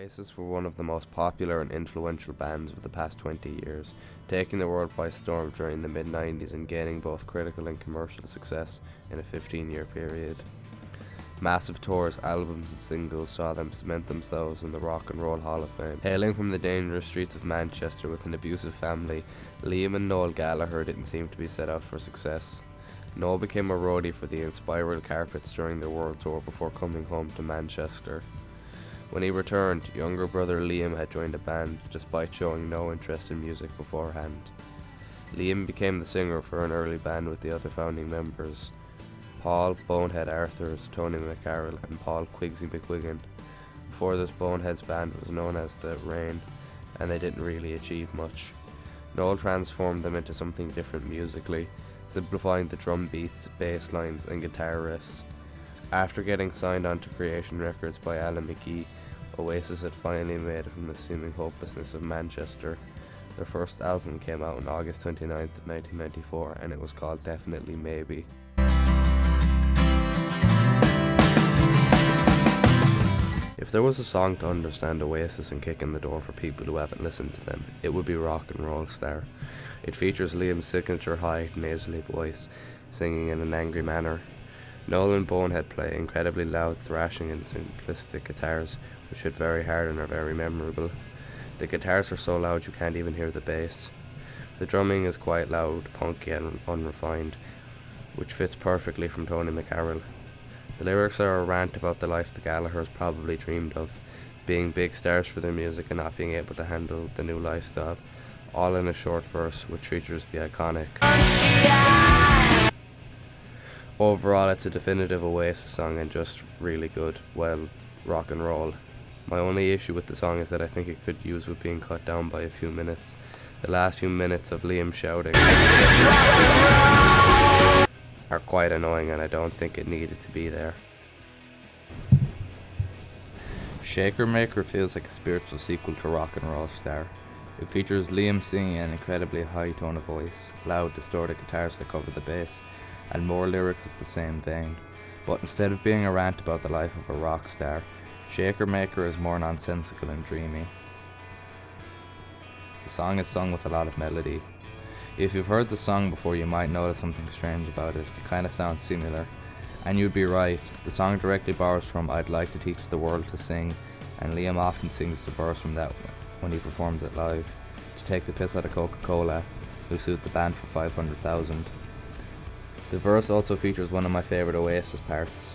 Oasis were one of the most popular and influential bands of the past 20 years, taking the world by storm during the mid-90s and gaining both critical and commercial success in a 15-year period. Massive tours, albums and singles saw them cement themselves in the Rock and Roll Hall of Fame. Hailing from the dangerous streets of Manchester with an abusive family, Liam and Noel Gallagher didn't seem to be set out for success. Noel became a roadie for the Inspiral Carpets during their world tour before coming home to Manchester. When he returned, younger brother Liam had joined the band despite showing no interest in music beforehand. Liam became the singer for an early band with the other founding members, Paul Bonehead Arthurs, Tony McCarroll and Paul Quigsy McGuigan. Before this, Bonehead's band was known as The Rain, and they didn't really achieve much. Noel transformed them into something different musically, simplifying the drum beats, bass lines and guitar riffs. After getting signed on to Creation Records by Alan McGee, Oasis had finally made it from the seeming hopelessness of Manchester. Their first album came out on August 29th, 1994, and it was called Definitely Maybe. If there was a song to understand Oasis and kick in the door for people who haven't listened to them, it would be Rock and Roll Star. It features Liam's signature high, nasally voice, singing in an angry manner. Noel and Bonehead play incredibly loud, thrashing and simplistic guitars, which hit very hard and are very memorable. The guitars are so loud you can't even hear the bass. The drumming is quite loud, punky and unrefined, which fits perfectly from Tony McCarroll. The lyrics are a rant about the life the Gallaghers probably dreamed of, being big stars for their music and not being able to handle the new lifestyle, all in a short verse which features the iconic. Overall, it's a definitive Oasis song and just really good, well, rock and roll. My only issue with the song is that I think it could use with being cut down by a few minutes. The last few minutes of Liam shouting are quite annoying and I don't think it needed to be there. Shaker Maker feels like a spiritual sequel to Rock and Roll Star. It features Liam singing an incredibly high tone of voice, loud distorted guitars that cover the bass, and more lyrics of the same vein. But instead of being a rant about the life of a rock star, Shaker Maker is more nonsensical and dreamy. The song is sung with a lot of melody. If you've heard the song before, you might notice something strange about it. It kind of sounds similar. And you'd be right. The song directly borrows from I'd Like to Teach the World to Sing, and Liam often sings the verse from that when he performs it live, to take the piss out of Coca-Cola, who sued the band for $500,000. The verse also features one of my favourite Oasis parts.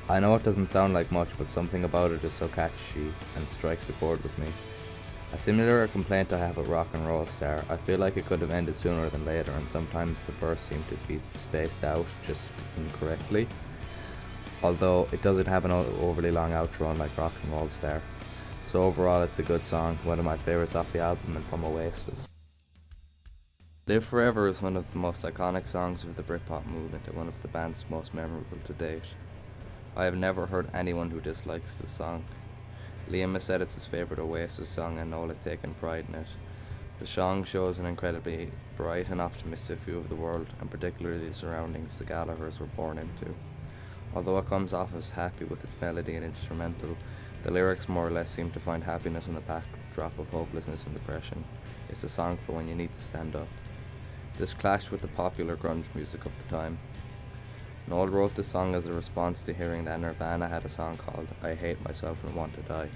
I know it doesn't sound like much, but something about it is so catchy and strikes a chord with me. A similar complaint I have with Rock and Roll Star, I feel like it could have ended sooner than later, and sometimes the verse seemed to be spaced out just incorrectly. Although it doesn't have an overly long outro unlike Rock and Roll Star. So overall it's a good song, one of my favourites off the album and from Oasis. Live Forever is one of the most iconic songs of the Britpop movement and one of the band's most memorable to date. I have never heard anyone who dislikes this song. Liam has said it's his favourite Oasis song and Noel has taken pride in it. The song shows an incredibly bright and optimistic view of the world, and particularly the surroundings the Gallaghers were born into. Although it comes off as happy with its melody and instrumental, the lyrics more or less seem to find happiness in the backdrop of hopelessness and depression. It's a song for when you need to stand up. This clashed with the popular grunge music of the time. Noel wrote the song as a response to hearing that Nirvana had a song called I Hate Myself and Want to Die,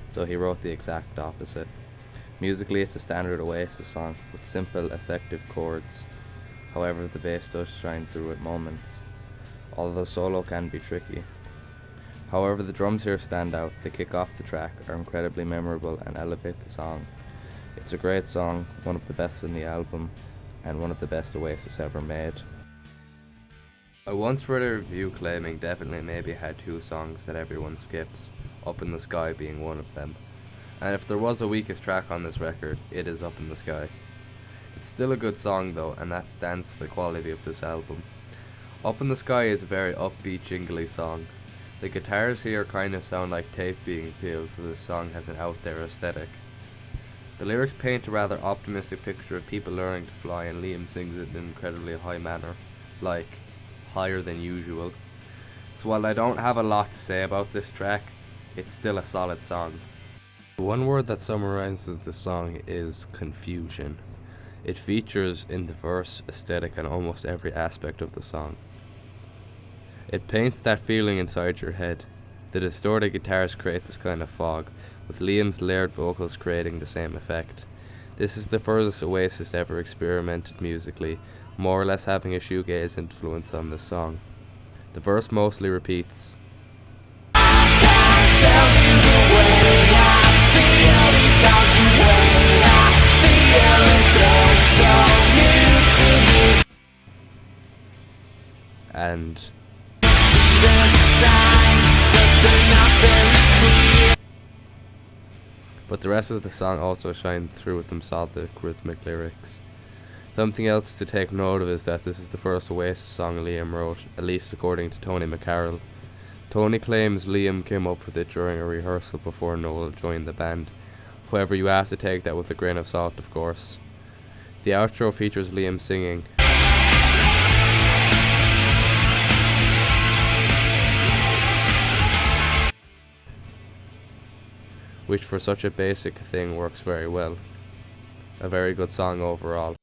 so he wrote the exact opposite. Musically, it's a standard Oasis song with simple, effective chords. However, the bass does shine through at moments, although the solo can be tricky. However, the drums here stand out. They kick off the track, are incredibly memorable and elevate the song. It's a great song, one of the best in the album, and one of the best Oasis ever made. I once read a review claiming Definitely Maybe had two songs that everyone skips, Up in the Sky being one of them. And if there was a weakest track on this record, it is Up in the Sky. It's still a good song though, and that stands to the quality of this album. Up in the Sky is a very upbeat, jingly song. The guitars here kind of sound like tape being peeled, so the song has an out there aesthetic. The lyrics paint a rather optimistic picture of people learning to fly, and Liam sings it in an incredibly high manner, like higher than usual. So while I don't have a lot to say about this track, it's still a solid song. One word that summarizes the song is confusion. It features in the verse, aesthetic, and almost every aspect of the song. It paints that feeling inside your head. The distorted guitars create this kind of fog, with Liam's layered vocals creating the same effect. This is the furthest Oasis ever experimented musically, more or less having a shoegaze influence on the song. The verse mostly repeats. And but the rest of the song also shine through with them solid rhythmic lyrics. Something else to take note of is that this is the first Oasis song Liam wrote, at least according to Tony McCarroll. Tony claims Liam came up with it during a rehearsal before Noel joined the band. However, you have to take that with a grain of salt, of course. The outro features Liam singing, which for such a basic thing works very well. A very good song overall.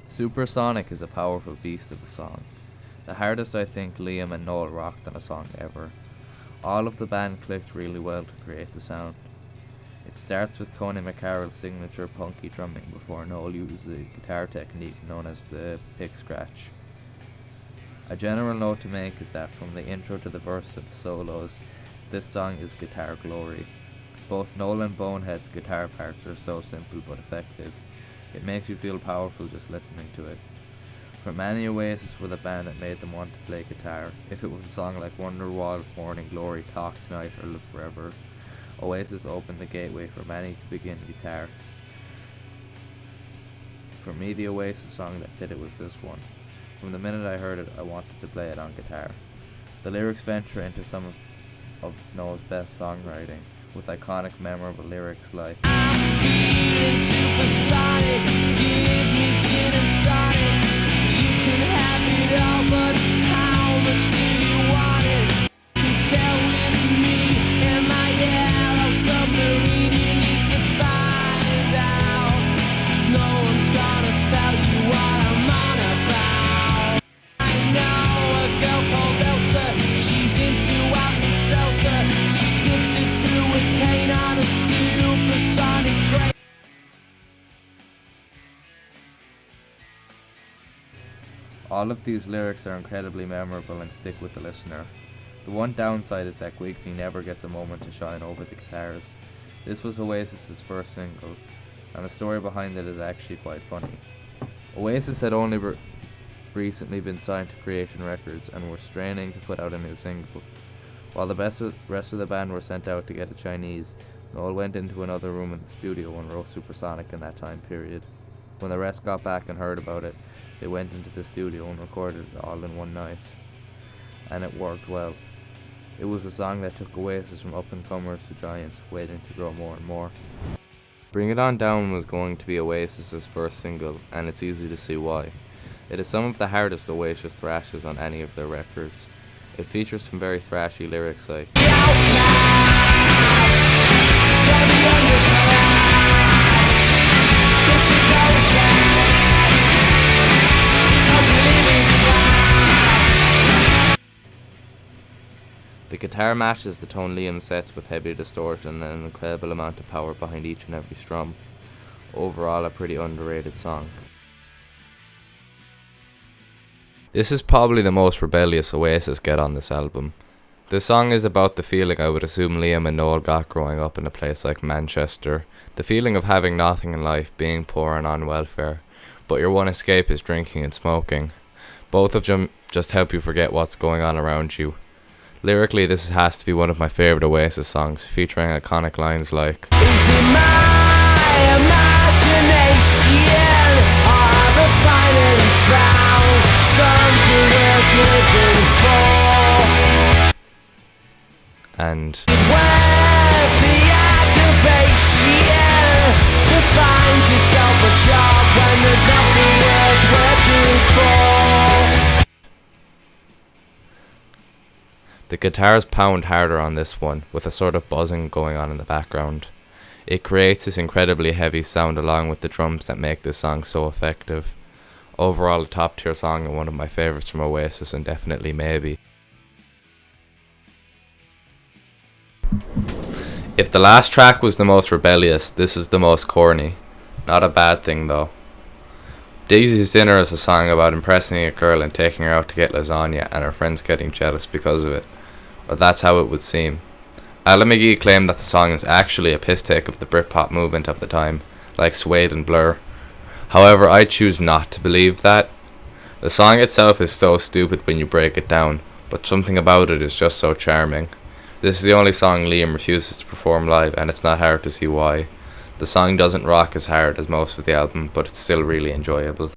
Supersonic is a powerful beast of a song. The hardest I think Liam and Noel rocked on a song ever. All of the band clicked really well to create the sound. It starts with Tony McCarroll's signature punky drumming before Noel uses the guitar technique known as the pick scratch. A general note to make is that from the intro to the verse to the solos, this song is guitar glory. Both Noel and Bonehead's guitar parts are so simple but effective. It makes you feel powerful just listening to it. For many, Oasis were the band that made them want to play guitar. If it was a song like Wonderwall, Morning Glory, Talk Tonight or Live Forever, Oasis opened the gateway for many to begin guitar. For me, the Oasis song that did it was this one. From the minute I heard it, I wanted to play it on guitar. The lyrics venture into some of Noel's best songwriting, with iconic, memorable lyrics like I'm feeling supersonic, give me gin and tonic. You can have it all, but how much do you want it? You can sail with me in my yellow submarine. You need to find out, 'cause no one's gonna tell you what I'm on about. I know a girl called Elsa, she's into Alka-Seltzer. She sniffs it through a cane on a supersonic train. All of these lyrics are incredibly memorable and stick with the listener. The one downside is that Quigsy never gets a moment to shine over the guitars. This was Oasis's first single, and the story behind it is actually quite funny. Oasis had only recently been signed to Creation Records and were straining to put out a new single. While the rest of the band were sent out to get a Chinese, Noel went into another room in the studio and wrote Supersonic in that time period. When the rest got back and heard about it, they went into the studio and recorded it all in one night. And it worked well. It was a song that took Oasis from up-and-comers to giants, waiting to grow more and more. Bring It On Down was going to be Oasis's first single, and it's easy to see why. It is some of the hardest Oasis thrashes on any of their records. It features some very thrashy lyrics like the guitar matches the tone Liam sets with heavy distortion and an incredible amount of power behind each and every strum. Overall, a pretty underrated song. This is probably the most rebellious Oasis get on this album. The song is about the feeling I would assume Liam and Noel got growing up in a place like Manchester. The feeling of having nothing in life, being poor and on welfare, but your one escape is drinking and smoking. Both of them just help you forget what's going on around you. Lyrically, this has to be one of my favourite Oasis songs, featuring iconic lines like is it my imagination or the finest and To find yourself a job when there's nothing worth working for. the guitars pound harder on this one, with a sort of buzzing going on in the background. It creates this incredibly heavy sound along with the drums that make this song so effective. Overall, a top tier song and one of my favourites from Oasis, and definitely maybe. If the last track was the most rebellious, this is the most corny. Not a bad thing though. Daisy's Dinner is a song about impressing a girl and taking her out to get lasagna and her friends getting jealous because of it. Or that's how it would seem. Alan McGee claimed that the song is actually a piss take of the Britpop movement of the time, like Suede and Blur. However, I choose not to believe that. The song itself is so stupid when you break it down, but something about it is just so charming. This is the only song Liam refuses to perform live, and it's not hard to see why. The song doesn't rock as hard as most of the album, but it's still really enjoyable.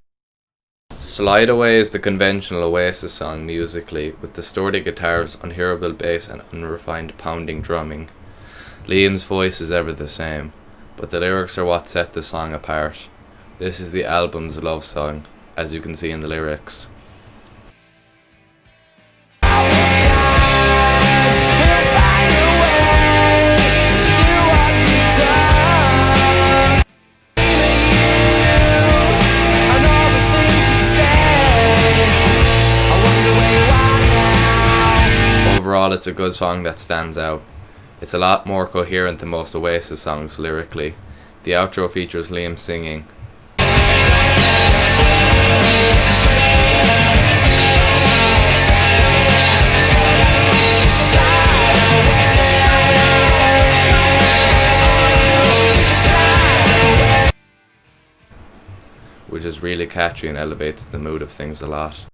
Slide Away is the conventional Oasis song musically, with the sturdy guitars, unhearable bass and unrefined pounding drumming. Liam's voice is ever the same, but the lyrics are what set the song apart. This is the album's love song, as you can see in the lyrics. Overall, it's a good song that stands out. It's a lot more coherent than most Oasis songs lyrically. The outro features Liam singing, which is really catchy and elevates the mood of things a lot.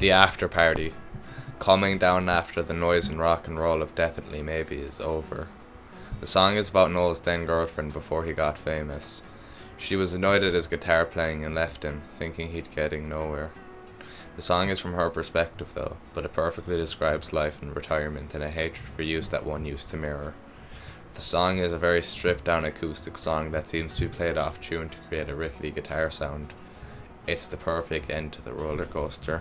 The After Party. Calming down after the noise and rock and roll of Definitely Maybe is over. The song is about Noel's then girlfriend before he got famous. She was annoyed at his guitar playing and left him, thinking he'd getting nowhere. The song is from her perspective though, but it perfectly describes life in retirement and a hatred for youth that one used to mirror. The song is a very stripped down acoustic song that seems to be played off tune to create a rickety guitar sound. It's the perfect end to the roller coaster.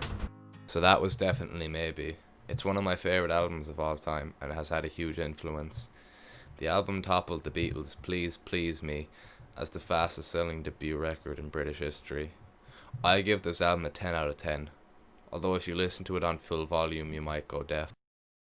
So that was Definitely Maybe. It's one of my favourite albums of all time, and it has had a huge influence. The album toppled the Beatles' Please Please Me as the fastest selling debut record in British history. I give this album a 10 out of 10, although if you listen to it on full volume you might go deaf.